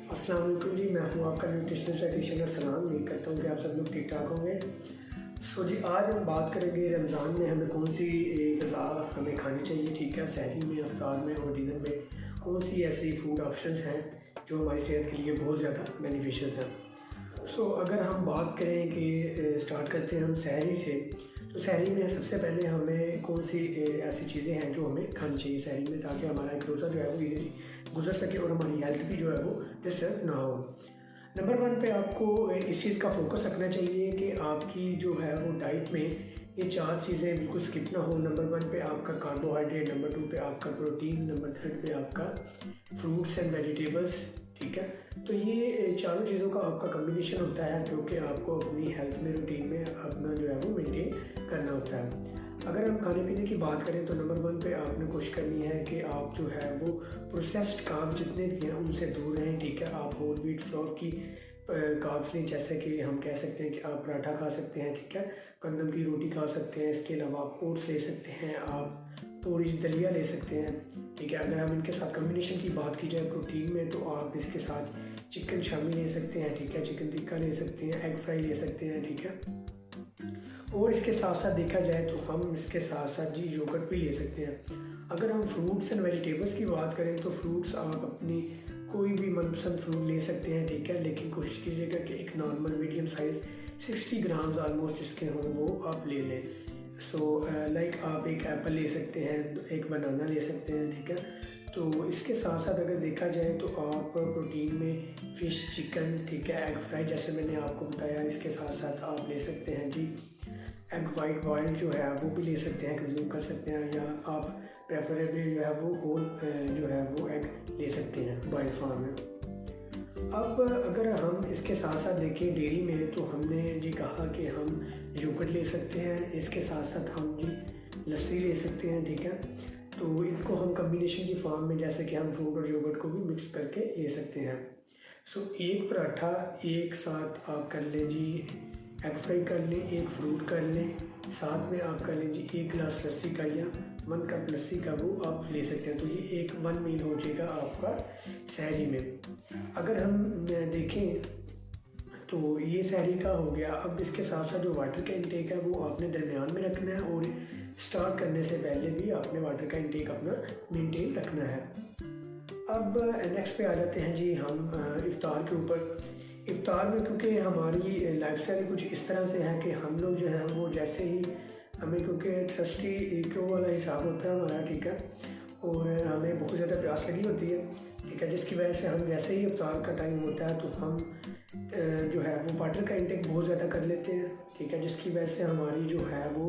अस्सलाम वालेकुम जी, मैं हूँ आपका न्यूट्रिशनल डाइटिशियन सलाम। उम्मीद करता हूँ कि आप सब लोग ठीक ठाक होंगे। जी, आज हम बात करेंगे रमज़ान में हमें कौन सी ग़िज़ा हमें खानी चाहिए। ठीक है, सहरी में, इफ्तार में और डिनर में कौन सी ऐसी फूड ऑप्शंस हैं जो हमारी सेहत के लिए बहुत ज़्यादा बेनिफिशियल हैं। अगर हम बात करें कि स्टार्ट करते हैं हम सहरी से, तो सहरी में सबसे पहले हमें कौन सी ऐसी चीज़ें हैं जो हमें खानी चाहिए सहरी में, ताकि हमारा एक रोज़ा जो है वो ईज़िली गुजर सके और हमारी हेल्थ भी जो है वो डिस्टर्ब ना हो। नंबर 1 पे आपको इस चीज़ का फोकस रखना चाहिए कि आपकी जो है वो डाइट में ये 4 चीज़ें बिल्कुल स्किप ना हो। नंबर 1 पे आपका कार्बोहाइड्रेट, नंबर 2 पे आपका प्रोटीन, नंबर 3 पे आपका फ्रूट्स एंड वेजिटेबल्स। ठीक है, तो ये चारों चीज़ों का आपका कम्बिनेशन होता है जो कि आपको अपनी हेल्थ में, रूटीन में अपना जो है वो मेंटेन करना होता है। अगर हम खाने पीने की बात करें तो नंबर 1 पे आपने कोशिश करनी है कि आप जो है वो प्रोसेस्ड कार्ब जितने भी हैं उनसे दूर रहें। ठीक है, आप होल व्हीट फ्लोर की कार्ब्स लें, जैसे कि हम कह सकते हैं कि आप पराठा खा सकते हैं। ठीक है, गंदम की रोटी खा सकते हैं, इसके अलावा आप ओट्स ले सकते हैं, आप थोड़ी दलिया ले सकते हैं। ठीक है, अगर हम इनके साथ कम्बिनेशन की बात की जाए प्रोटीन में, तो आप इसके साथ चिकन शामी ले सकते हैं। ठीक है, चिकन टिक्का ले सकते हैं, एग फ्राई ले सकते हैं। ठीक है, और इसके साथ साथ देखा जाए तो हम इसके साथ साथ जी योगर्ट भी ले सकते हैं। अगर हम फ्रूट्स एंड वेजिटेबल्स की बात करें तो फ्रूट्स आप अपनी कोई भी मनपसंद फ्रूट ले सकते हैं। ठीक है, लेकिन कोशिश कीजिएगा कि एक normal medium size 60 grams almost जिसके हों वो आप ले लें। लाइक आप एक एप्पल ले सकते हैं, एक बनाना ले सकते हैं। ठीक है, तो इसके साथ साथ अगर देखा जाए तो आप प्रोटीन में फ़िश, चिकन, ठीक है, एग फ्राई जैसे मैंने आपको बताया, इसके साथ साथ आप ले सकते हैं जी एग वाइट बॉइल्ड जो है वो भी ले सकते हैं, कंज्यूम कर सकते हैं, या आप प्रेफरेबली जो है वो होल जो है वो एग ले सकते हैं बॉइल्ड फॉर्म में। अब अगर हम इसके साथ साथ देखें डेयरी में, तो हमने जी कहा कि हम योगर्ट ले सकते हैं, इसके साथ साथ हम जी लस्सी ले सकते हैं। ठीक है, तो इनको हम कम्बिनेशन की फॉर्म में जैसे कि हम फ्रूट और योगर्ट को भी मिक्स करके ले सकते हैं। एक पराठा एक साथ आप कर लें जी, एग फ्राई कर लें, एक फ्रूट कर लें, साथ में आप कर लें जी 1 गिलास लस्सी का या 1 कप लस्सी का वो आप ले सकते हैं। तो ये एक 1 मील हो जाएगा आपका सहरी में। अगर हम देखें तो ये सहरी का हो गया। अब इसके साथ साथ जो वाटर का इंटेक है वो आपने दरमियान में रखना है, और स्टार्ट करने से पहले भी आपने वाटर का इंटेक अपना मेंटेन रखना है। अब नेक्स्ट पे आ जाते हैं जी हम इफ्तार के ऊपर। इफ्तार में क्योंकि हमारी लाइफस्टाइल कुछ इस तरह से है कि हम लोग जो है वो जैसे ही हमें, क्योंकि थर्स्टी इको वाला हिसाब होता है हमारा। ठीक है, और हमें बहुत ज़्यादा प्यास लगी होती है। ठीक है, जिसकी वजह से हम जैसे ही इफ्तार का टाइम होता है तो हम जो है वो वाटर का इंटेक बहुत ज़्यादा कर लेते हैं। ठीक है, जिसकी वजह से हमारी जो है वो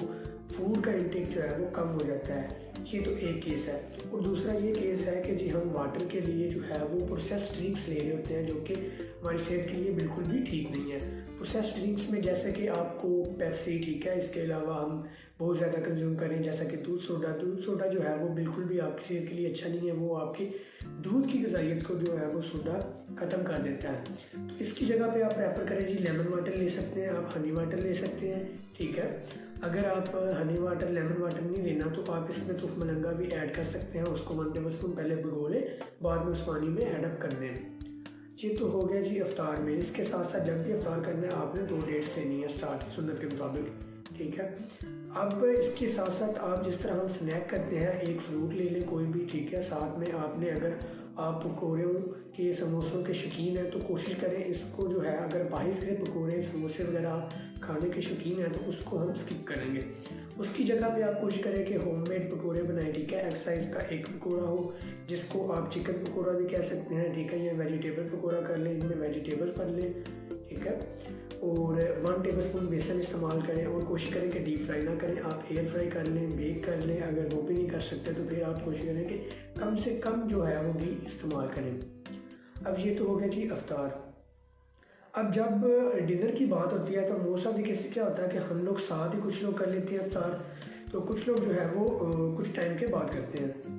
फूड का इंटेक जो है वो कम हो जाता है। ये तो एक केस है, और दूसरा ये केस है कि जी हम वाटर के लिए जो है वो प्रोसेस्ड ड्रिंक्स ले रहे होते हैं, जो कि हमारी सेहत के लिए बिल्कुल भी ठीक नहीं है। प्रोसेस्ड ड्रिंक्स में जैसे कि आपको पेप्सी, ठीक है, इसके अलावा हम बहुत ज़्यादा कंज्यूम करें जैसा कि दूध सोडा जो है वो बिल्कुल भी आपकी सेहत के लिए अच्छा नहीं है। वो आपकी दूध की ग़िज़ाइयत को जो है वो सोडा ख़त्म कर देता है। तो इसकी जगह पे आप प्रेफर करें जी लेमन वाटर ले सकते हैं, आप हनी वाटर ले सकते हैं। ठीक है, अगर आप हनी वाटर, लेमन वाटर नहीं लेना तो आप इसमें तुख मलंगा भी ऐड कर सकते हैं। उसको 1 टेबलस्पून पहले भिगो लें, बाद में उस पानी में ऐड अप कर दें। ये तो हो गया जी इफ्तार में। इसके साथ साथ जब भी इफ्तार करना है आपने 2 डेट्स लेनी है स्टार्ट सुन्नत के मुताबिक। ठीक है, अब इसके साथ साथ आप जिस तरह हम स्नैक करते हैं, एक फ्रूट ले लें कोई भी। ठीक है, साथ में आपने, अगर आप पकौड़ों के, समोसों के शौकीन हैं तो कोशिश करें इसको जो है, अगर बाहर से पकौड़े समोसे वगैरह खाने के शौकीन हैं तो उसको हम स्किप करेंगे। उसकी जगह पे आप कोशिश करें कि होममेड पकौड़े बनाएं। ठीक है, एक्सरसाइज का एक पकौड़ा हो, जिसको आप चिकन पकौड़ा भी कह सकते हैं। ठीक है, या वेजिटेबल पकौड़ा कर लें, इनमें वेजिटेबल कर लें। ठीक है, और 1 टेबलस्पून बेसन इस्तेमाल करें, और कोशिश करें कि डीप फ्राई ना करें, आप एयर फ्राई कर लें, बेक कर लें। अगर वो भी नहीं कर सकते तो फिर आप कोशिश करें कि कम से कम जो है वो घी इस्तेमाल करें। अब ये तो हो गया जी अफ्तार। अब जब डिनर की बात होती है तो मोस्ट ऑफ द केस क्या होता है कि हम लोग साथ ही कुछ लोग कर लेते हैं अफ्तार, तो कुछ लोग जो है वो कुछ टाइम के बाद करते हैं।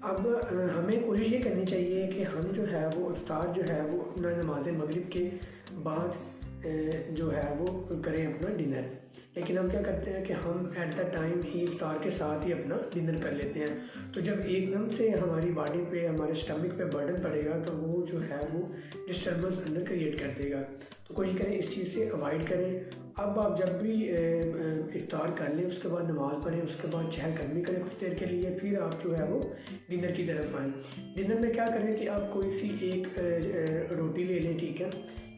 अब हमें कोशिश ये करनी चाहिए कि हम जो है वो इफ्तार जो है वो अपना नमाज मगरिब के बाद जो है वो करें अपना डिनर। लेकिन हम क्या करते हैं कि हम एट द टाइम ही इफ्तार के साथ ही अपना डिनर कर लेते हैं। तो जब एकदम से हमारी बॉडी पे, हमारे स्टमक पे बर्डन पड़ेगा तो वो जो है वो डिस्टर्बेंस अंदर क्रिएट कर देगा। तो कोशिश करें इस चीज़ से अवॉइड करें। अब आप जब भी इफ्तार कर लें उसके बाद नमाज़ पढ़ें, उसके बाद चहलकदमी करें कुछ देर के लिए, फिर आप जो है वो डिनर की तरफ आएँ। डिनर में क्या करें कि आप कोई सी एक रोटी ले लें, ठीक है।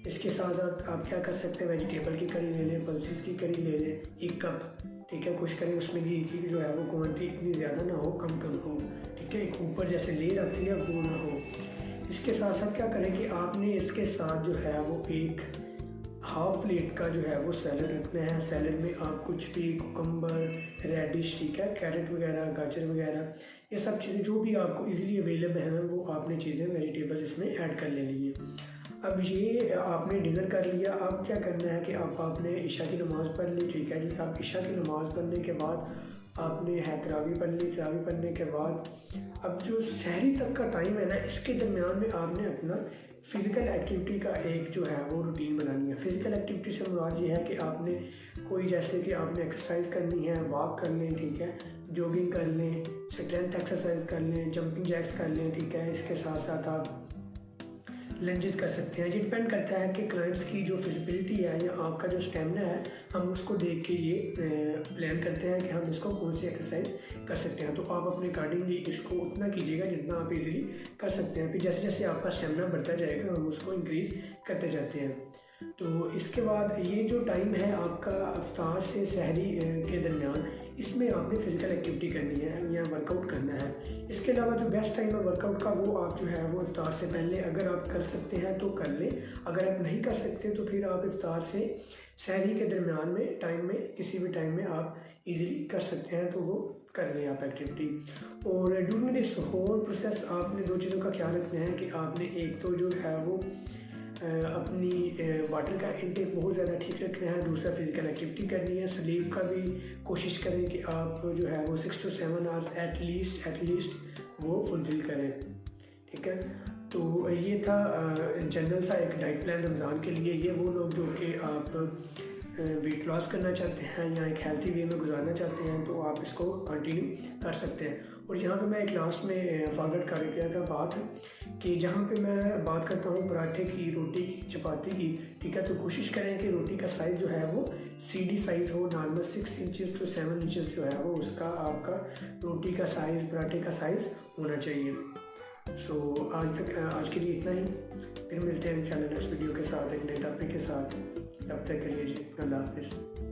इसके साथ आप क्या कर सकते हैं, वेजिटेबल की करी ले लें, पल्सेस की करी ले लें 1 कप, ठीक है। कोशिश करें उसमें घी की जो है वो क्वांटिटी इतनी ज़्यादा ना हो, कम कम हो, ठीक है। एक ऊपर जैसे लेयर आती है वो ना हो। इसके साथ साथ क्या करें कि आपने इसके साथ जो है वो एक हाफ प्लेट का जो है वो सैलड रखना है। सैलड में आप कुछ भी कुकम्बर, रेडिश, ठीक है, कैरेट वगैरह, गाजर वगैरह, ये सब चीज़ें जो भी आपको इजीली अवेलेबल हैं वो आपने चीज़ें वेजिटेबल्स इसमें ऐड कर लेनी है। अब ये आपने डिनर कर लिया, अब क्या करना है कि आपने इशा की नमाज़ पढ़ ली, ठीक है जी। आप इशा की नमाज़ पढ़ने के बाद आपने तरावी पढ़ ली। तरावी पढ़ने के बाद अब जो सहरी तक का टाइम है ना, इसके दरमियान में आपने अपना फ़िज़िकल एक्टिविटी का एक जो है वो रूटीन बनानी है। फ़िज़िकल एक्टिविटी से मुराद ये है कि आपने कोई, जैसे कि आपने एक्सरसाइज करनी है, वॉक कर लें, ठीक है, जॉगिंग कर लें, स्ट्रेंथ एक्सरसाइज कर लें, जंपिंग जैक्स कर लें, ठीक है। इसके साथ साथ आप लंजेस कर सकते हैं। ये डिपेंड करता है कि क्लाइंट्स की जो फिजिबिलिटी है या आपका जो स्टेमिना है, हम उसको देख के ये प्लान करते हैं कि हम इसको कौन सी एक्सरसाइज कर सकते हैं। तो आप अपने अकॉर्डिंगली इसको उतना कीजिएगा जितना आप इजीली कर सकते हैं। फिर जैसे जैसे आपका स्टेमिना बढ़ता जाएगा हम उसको इंक्रीज़ करते जाते हैं। तो इसके बाद ये जो टाइम है आपका अफ्तार से सहरी के दरमियान, इसमें आपने फ़िज़िकल एक्टिविटी करनी है या वर्कआउट करना है। इसके अलावा जो बेस्ट टाइम है वर्कआउट का वो आप जो है वो इफ्तार से पहले अगर आप कर सकते हैं तो कर लें। अगर आप नहीं कर सकते तो फिर आप इफ्तार से सहरी के दरमियान में टाइम में किसी भी टाइम में आप इजीली कर सकते हैं, तो वो कर लें आप एक्टिविटी। और ड्यूरिंग दिस होल प्रोसेस आपने 2 चीज़ों का ख्याल रखना है कि आपने एक तो जो है वो अपनी वाटर का इंटेक बहुत ज़्यादा ठीक रखना है, दूसरा फिज़िकल एक्टिविटी करनी है। स्लीप का भी कोशिश करें कि आप जो है वो 6 to 7 आवर्स एटलीस्ट वो फुलफ़िल करें, ठीक है। तो ये था जनरल सा एक डाइट प्लान रमज़ान के लिए। ये वो लोग जो कि आप वेट लॉस करना चाहते हैं या एक हेल्थी वे में गुजारना चाहते हैं तो आप इसको कंटिन्यू कर सकते हैं। और यहाँ पे मैं एक लास्ट में फॉरवर्ड कर गया था बात कि जहाँ पे मैं बात करता हूँ पराठे की, रोटी की, चपाती की, ठीक है। तो कोशिश करें कि रोटी का साइज़ जो है वो CD साइज़ हो, नॉर्मल 6 इंचज़ to 7 इंचज़ जो है वो उसका आपका रोटी का साइज़, पराठे का साइज़ होना चाहिए। सो आज के लिए इतना ही। फिर मिलते हैं इंशाल्लाह नेक्स्ट वीडियो के साथ एक नए टॉपिक के साथ। तब तक के लिए जी अल्लाह हाफ़िज़।